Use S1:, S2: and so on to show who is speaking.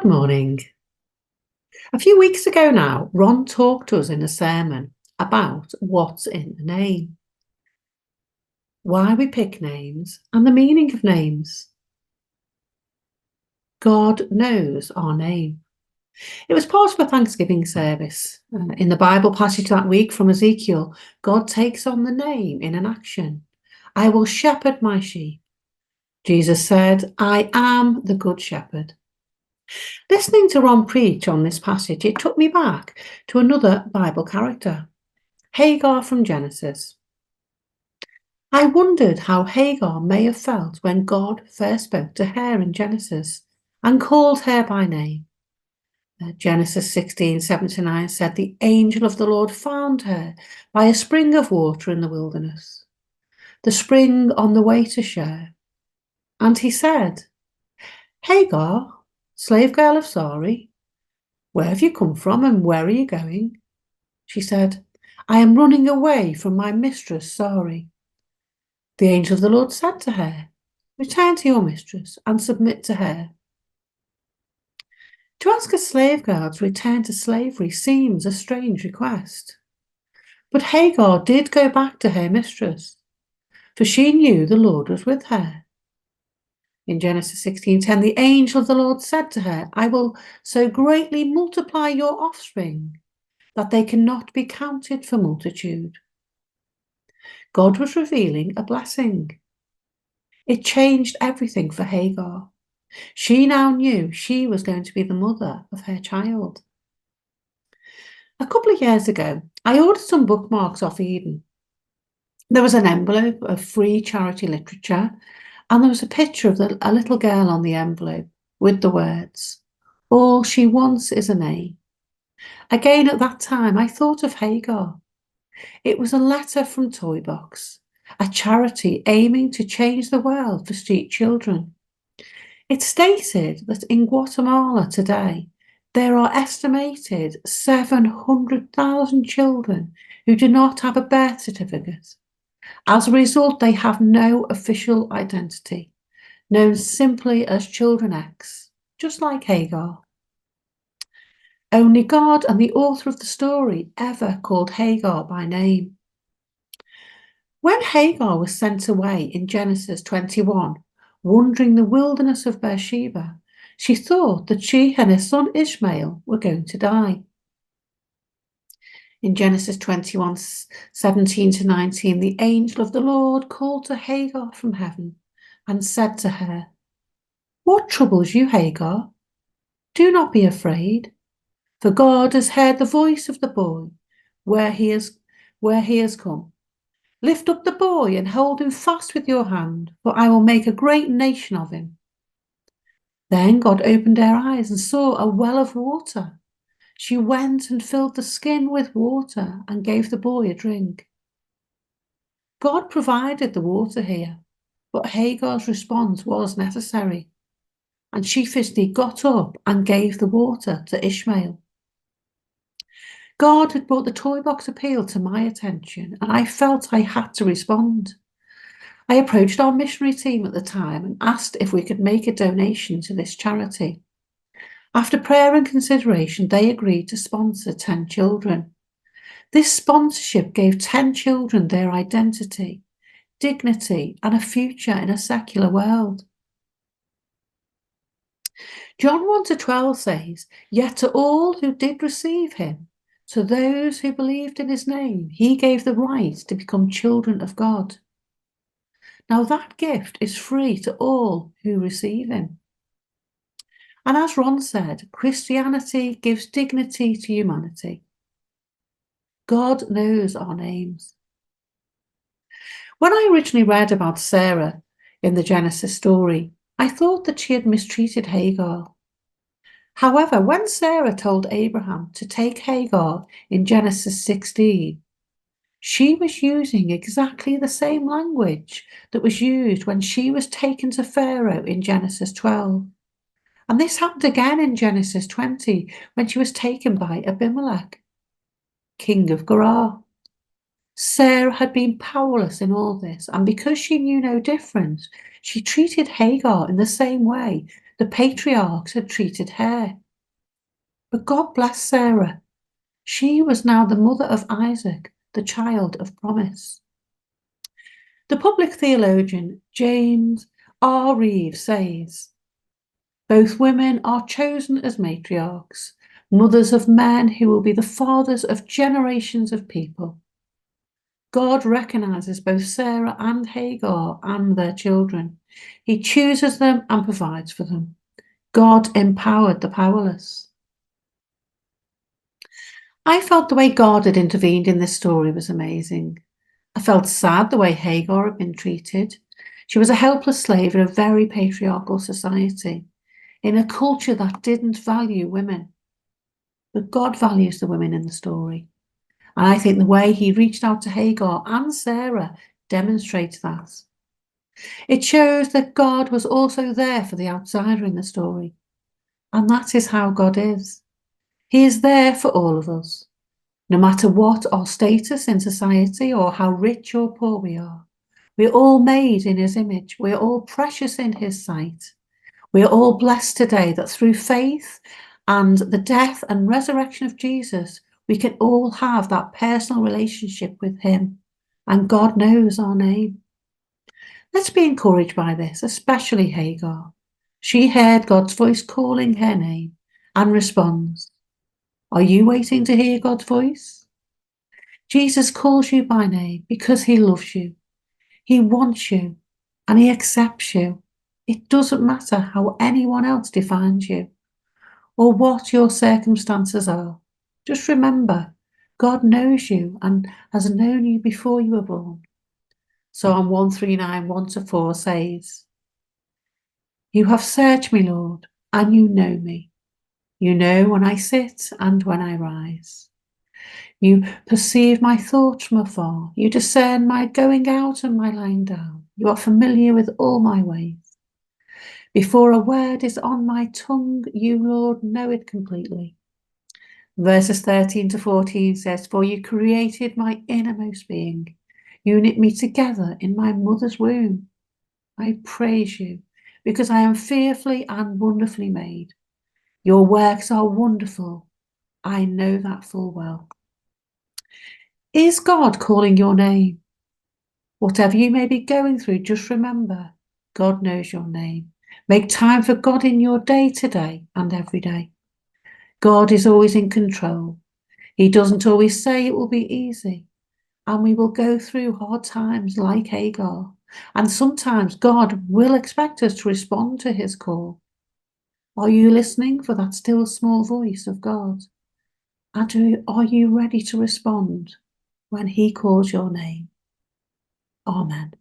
S1: morning. A few weeks ago now, Ron talked to us in a sermon about what's in a name, why we pick names, and the meaning of names. God knows our name. It was part of a Thanksgiving service. In the Bible passage that week from Ezekiel, God takes on the name in an action. I will shepherd my sheep. Jesus said, I am the good shepherd. Listening to Ron preach on this passage, it took me back to another Bible character, Hagar from Genesis. I wondered how Hagar may have felt when God first spoke to her in Genesis and called her by name. Genesis 16:7-9 said, the angel of the Lord found her by a spring of water in the wilderness, the spring on the way to Shur. And he said, Hagar, slave girl of Sarai, where have you come from and where are you going? She said, I am running away from my mistress Sarai. The angel of the Lord said to her, return to your mistress and submit to her. To ask a slave girl to return to slavery seems a strange request. But Hagar did go back to her mistress, for she knew the Lord was with her. In Genesis 16:10, the angel of the Lord said to her, I will so greatly multiply your offspring that they cannot be counted for multitude. God was revealing a blessing. It changed everything for Hagar. She now knew she was going to be the mother of her child. A couple of years ago, I ordered some bookmarks off Eden. There was an envelope of free charity literature, and there was a picture of a little girl on the envelope with the words, all she wants is a name. Again, at that time, I thought of Hagar. It was a letter from Toybox, a charity aiming to change the world for street children. It stated that in Guatemala today, there are estimated 700,000 children who do not have a birth certificate. As a result, they have no official identity, known simply as Children X, just like Hagar. Only God and the author of the story ever called Hagar by name. When Hagar was sent away in Genesis 21, wandering the wilderness of Beersheba, she thought that she and her son Ishmael were going to die. In Genesis 21:17-19, the angel of the Lord called to Hagar from heaven and said to her, what troubles you, Hagar? Do not be afraid, for God has heard the voice of the boy where he has come. Lift up the boy and hold him fast with your hand, for I will make a great nation of him. Then God opened her eyes and saw a well of water. She went and filled the skin with water and gave the boy a drink. God provided the water here, but Hagar's response was necessary, and she physically got up and gave the water to Ishmael. God had brought the toy box appeal to my attention, and I felt I had to respond. I approached our missionary team at the time and asked if we could make a donation to this charity. After prayer and consideration, they agreed to sponsor 10 children. This sponsorship gave 10 children their identity, dignity, and a future in a secular world. John 1-12 says, yet to all who did receive him, to those who believed in his name, he gave the right to become children of God. Now that gift is free to all who receive him. And as Ron said, Christianity gives dignity to humanity. God knows our names. When I originally read about Sarah in the Genesis story, I thought that she had mistreated Hagar. However, when Sarah told Abraham to take Hagar in Genesis 16, she was using exactly the same language that was used when she was taken to Pharaoh in Genesis 12. And this happened again in Genesis 20 when she was taken by Abimelech, king of Gerar. Sarah had been powerless in all this, and because she knew no difference, she treated Hagar in the same way the patriarchs had treated her. But God blessed Sarah. She was now the mother of Isaac, the child of promise. The public theologian James R. Reeves says, both women are chosen as matriarchs, mothers of men who will be the fathers of generations of people. God recognizes both Sarah and Hagar and their children. He chooses them and provides for them. God empowered the powerless. I felt the way God had intervened in this story was amazing. I felt sad the way Hagar had been treated. She was a helpless slave in a very patriarchal society, in a culture that didn't value women. But God values the women in the story. And I think the way he reached out to Hagar and Sarah demonstrates that. It shows that God was also there for the outsider in the story. And that is how God is. He is there for all of us. No matter what our status in society or how rich or poor we are, we're all made in his image. We're all precious in his sight. We're all blessed today that through faith and the death and resurrection of Jesus, we can all have that personal relationship with him. And God knows our name. Let's be encouraged by this, especially Hagar. She heard God's voice calling her name and responds. Are you waiting to hear God's voice? Jesus calls you by name because he loves you. He wants you and he accepts you. It doesn't matter how anyone else defines you or what your circumstances are. Just remember, God knows you and has known you before you were born. Psalm 139, 1-4 says, You have searched me, Lord, and you know me. You know when I sit and when I rise. You perceive my thoughts from afar. You discern my going out and my lying down. You are familiar with all my ways. Before a word is on my tongue, you, Lord, know it completely. Verses 13-14 says, For you created my innermost being. You knit me together in my mother's womb. I praise you because I am fearfully and wonderfully made. Your works are wonderful. I know that full well. Is God calling your name? Whatever you may be going through, just remember, God knows your name. Make time for God in your day today and every day. God is always in control. He doesn't always say it will be easy. And we will go through hard times like Hagar. And sometimes God will expect us to respond to his call. Are you listening for that still small voice of God? And are you ready to respond when he calls your name? Amen.